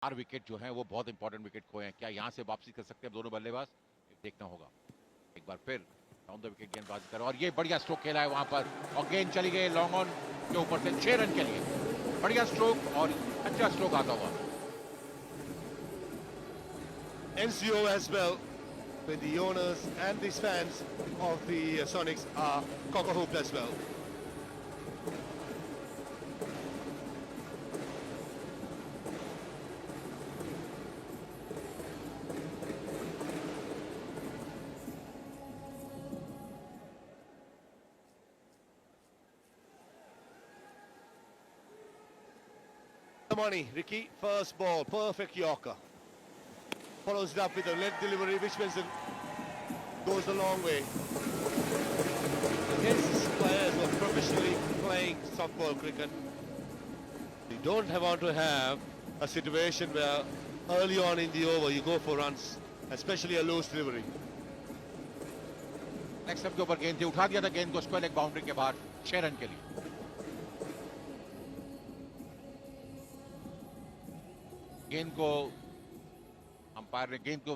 4 wicket जो हैं वो बहुत इंपॉर्टेंट विकेट खोए हैं। क्या यहाँ से वापसी कर सकते हैं दोनों बल्लेबाज, देखना होगा। एक बार फिर डाउन द विकेट गेंदबाजी कर, और ये बढ़िया स्ट्रोक खेला है वहां पर, और गेंद चली गई लॉन्ग ऑन के ऊपर से 6 रन के लिए। बढ़िया स्ट्रोक और अच्छा स्ट्रोक आता हुआ। NCO as well, with the owners and these fans of the Sonics are cock-a-hoop as well. Money, Ricky, first ball, perfect Yorker. Follows it up with a lead delivery, which means it goes a long way. His players were professionally playing softball cricket. You don't want to have a situation where early on in the over you go for runs, especially a loose delivery. Next step के ऊपर गेंद थी, उठा दिया था गेंद को square leg boundary के बाहर 6 रन के लिए। गेंद को अंपायर ने गेंद को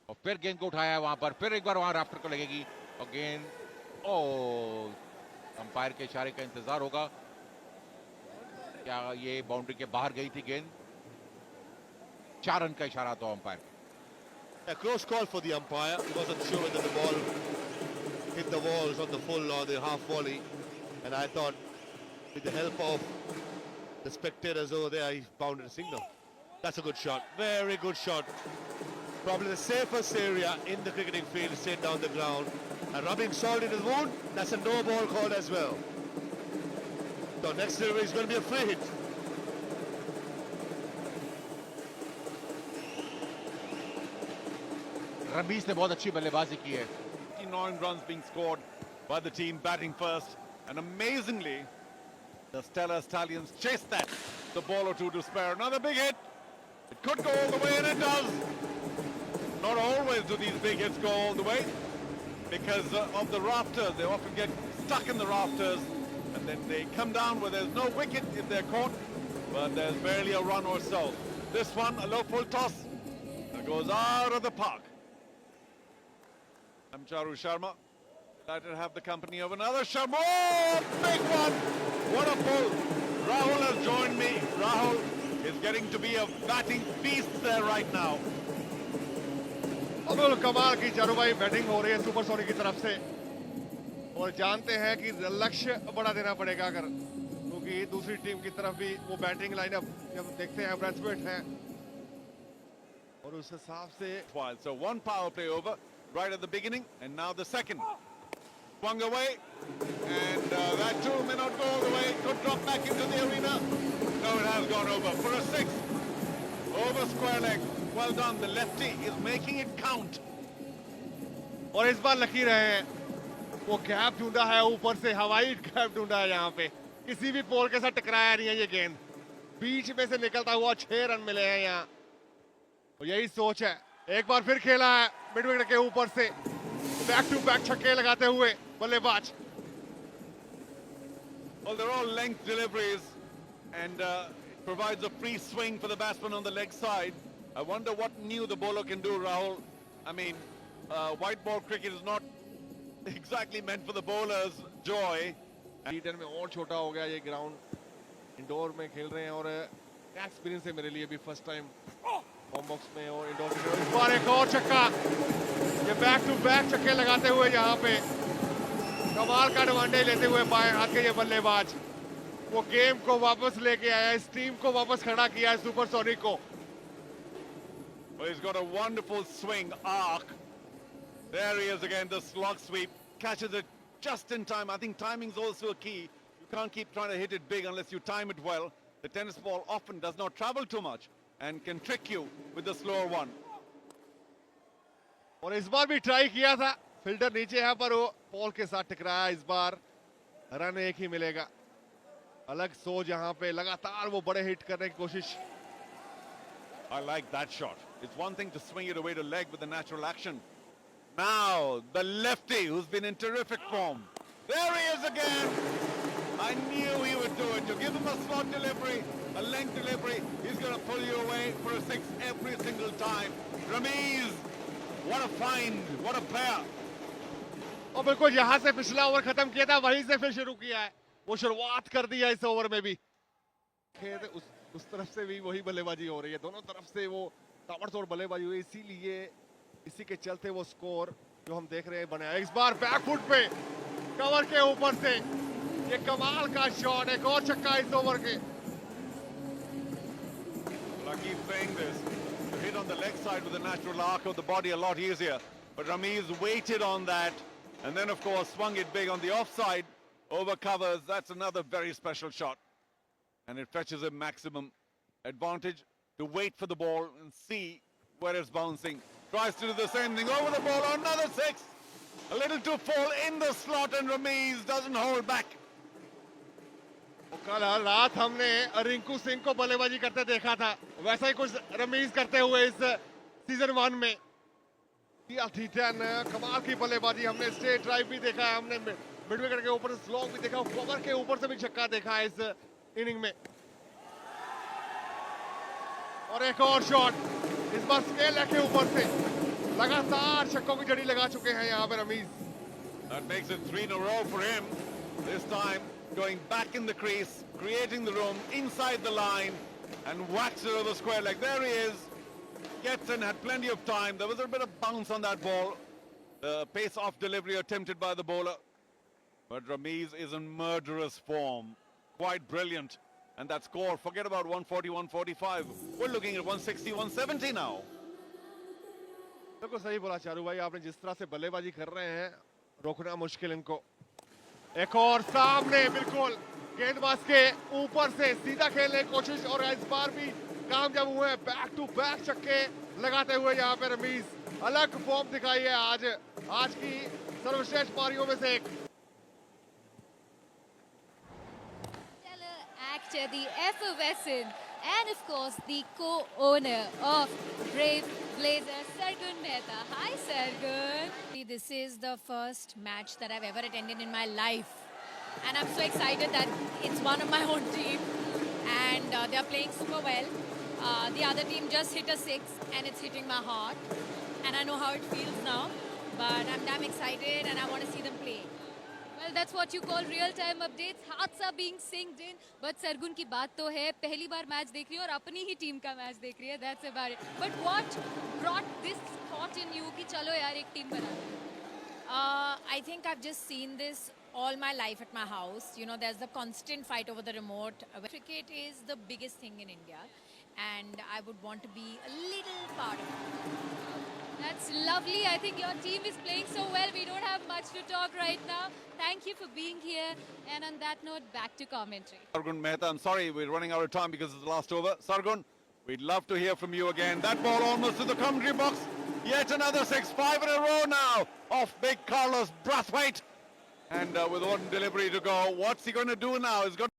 और फिर गेंद को उठाया है वहां पर, फिर एक बार वहां राफ्टर को लगेगी और गेंद, ओ अंपायर के इशारे का इंतजार होगा। क्या ये बाउंड्री के बाहर गई थी गेंद? 4 रन का इशारा था umpire. A close call for the umpire. He wasn't sure whether the ball hit the walls on the full or the half volley. And I thought, with the help of the spectators over there, he bounded a single. That's a good shot. Very good shot. Probably the safest area in the cricketing field, straight down the ground. And rubbing salt in his wound, that's a no ball call as well. So next delivery is going to be a free hit. Rameez ने बहुत अच्छी बल्लेबाजी की है। 9 runs being scored by the team batting first, and amazingly the Stella Stallions chased that, the ball or two to spare. Another big hit, it could go all the way, and it does. Not always do these big hits go all the way because of the rafters. They often get stuck in the rafters and then they come down where there's no wicket if they're caught, but there's barely a run or so. This one, a low full toss that goes out of the park. I'm Charu Sharma. Delighted to have the company of another Sharma. Oh, big one! What a pull! Rahul has joined me. Rahul is getting to be a batting beast there right now. Abdul कमाल की चारों भाई batting हो रही है super sonic की तरफ से, और जानते हैं कि लक्ष्य बड़ा देना पड़ेगा अगर, क्योंकि दूसरी टीम की तरफ भी वो बैटिंग लाइनअप जब देखते हैं ब्रैथवेट है और उस हिसाब से। So one power play over right at the beginning, and now the second. Swung away, and that too may not go all the way. Could drop back into the arena. No, it has gone over for a 6. Over square leg. Well done. The lefty is making it count. और इस बार lucky रहे हैं, वो gap ढूंढा है ऊपर से, हवाई गैप ढूंढा है यहाँ पे, किसी भी पोल के साथ टकराया नहीं है ये गेंद, बीच में से निकलता हुआ 6 रन मिले हैं यहाँ, और यही सोच है। एक बार फिर खेला है मिड विकेट के ऊपर से, बैक टू बैक छक्के लगाते हुए बल्लेबाज। Well, they're all length deliveries, and it provides a free swing for the batsman on the leg side. I wonder what new the bowler can do, Rahul. I mean, white ball cricket is not exactly meant for the bowler's joy. T10 में और छोटा हो गया ये ground, indoor में खेल रहे हैं, और क्या एक्सपीरियंस है मेरे लिए भी, फर्स्ट टाइम होम बॉक्स में और इंडोर में। इस बार एक और छक्का, ये बैक टू बैक छक्के लगाते हुए यहाँ पे कमाल का एडवांटेज लेते हुए बाएं हाथ के ये बल्लेबाज वो गेम को वापस लेके आया, इस टीम को वापस खड़ा किया है सुपर सोनिक को। Well, he's got a wonderful swing arc. There he is again, the slog sweep. Catches it just in time. I think timing's also a key. You can't keep trying to hit it big unless you time it well. The tennis ball often does not travel too much and can trick you with the slower one. और इस बार भी try किया था, fielder नीचे है पर वो ball के साथ टकराया। इस बार रन एक ही मिलेगा। अलग सोच यहाँ पे, लगातार वो बड़े हिट करने की कोशिश। I like that shot. It's one thing to swing it away to leg with the natural action. Now, the lefty who's been in terrific form. There he is again. I knew he would do it. You give him a slot delivery, a length delivery, he's going to pull you away for a six every single time. Ramiz, what a find, what a player. और बिल्कुल यहाँ से पिछला over खत्म किया था, वहीं से फिर शुरू किया है। वो शुरुआत कर दी है इस ओवर में भी। खेद उस तरफ से भी वही बल्लेबाजी हो रही है, दोनों तरफ से वो ताबड़तोड़ बल्लेबाजी हुई, इसीलिए इसी के चलते वो स्कोर जो हम देख रहे हैं बना है। इस बार बैकफुट पे कवर के ऊपर से ये कमाल का शॉट, एक और छक्का इस ओवर के। Well, I keep saying this, to hit on the leg side with the natural arc of the body a lot easier, but Ramiz waited on that and then of course swung it big on the offside over covers. That's another very special shot, and it fetches him maximum advantage to wait for the ball and see where it's bouncing. Tries to do the same thing over the ball, another six, a little too full in the slot, and Ramiz doesn't hold back. कल रात हमने रिंकू सिंह को बल्लेबाजी करते देखा था, वैसा ही कुछ रमीज करते हुए इस सीजन 1 में किया थी। कमाल की बल्लेबाजी, हमने स्ट्रेट ड्राइव भी देखा है, हमने मिड विकेट के ऊपर स्लॉग भी देखा, कवर के ऊपर से भी छक्का देखा है इस इनिंग में। और एक और शॉट, इस बार स्केल के ऊपर से लगातार छक्कों की जड़ी लगा चुके हैं यहाँ पे Ramiz. That makes it 3 in a row for him. This time going back in the crease, creating the room inside the line, and whacks it over the square leg. There he is. Gets in, had plenty of time. There was a bit of bounce on that ball. The pace-off delivery attempted by the bowler. But Ramiz is in murderous form. Quite brilliant. And that score, forget about 140, 145. We're looking at 160, 170 now. बिल्कुल सही बोला चारू भाई, आपने जिस तरह से बल्लेबाजी कर रहे हैं, रोकना मुश्किल इनको। एक और सामने बिल्कुल गेंदबाज के ऊपर से सीधा खेलने की कोशिश, और इस बार भी कामयाब हुए हैं। बैक टू बैक छक्के लगाते हुए यहाँ पे रमीज अलग फॉर्म दिखाई है आज की सर्वश्रेष्ठ पारियों में से एक। Actor, the effervescent, and of course the co-owner of Brave Blazers, Sargun Mehta. Hi Sargun. This is the first match that I've ever attended in my life, and I'm so excited that it's one of my own team, and they're playing super well. The other team just hit a 6 and it's hitting my heart, and I know how it feels now, but I'm damn excited and I want to see them play. Well, that's what you call real-time updates. Hearts are being synced in. But Sargun की बात तो है, पहली बार match देख रही है और अपनी ही टीम का मैच देख रही है. That's about it. But what brought this thought in you कि चलो यार एक टीम बना? I think I've just seen this all my life at my house. You know, there's the constant fight over the remote. Cricket is the biggest thing in India, and I would want to be a little part of it. That's lovely. I think your team is playing so well. We don't have much to talk right now. Thank you for being here. And on that note, back to commentary. Sargun Mehta, I'm sorry, we're running out of time because it's the last over. Sargun, we'd love to hear from you again. That ball almost to the commentary box. Yet another 6, 5 in a row now off big Carlos Brathwaite. And with one delivery to go, what's he going to do now? He's got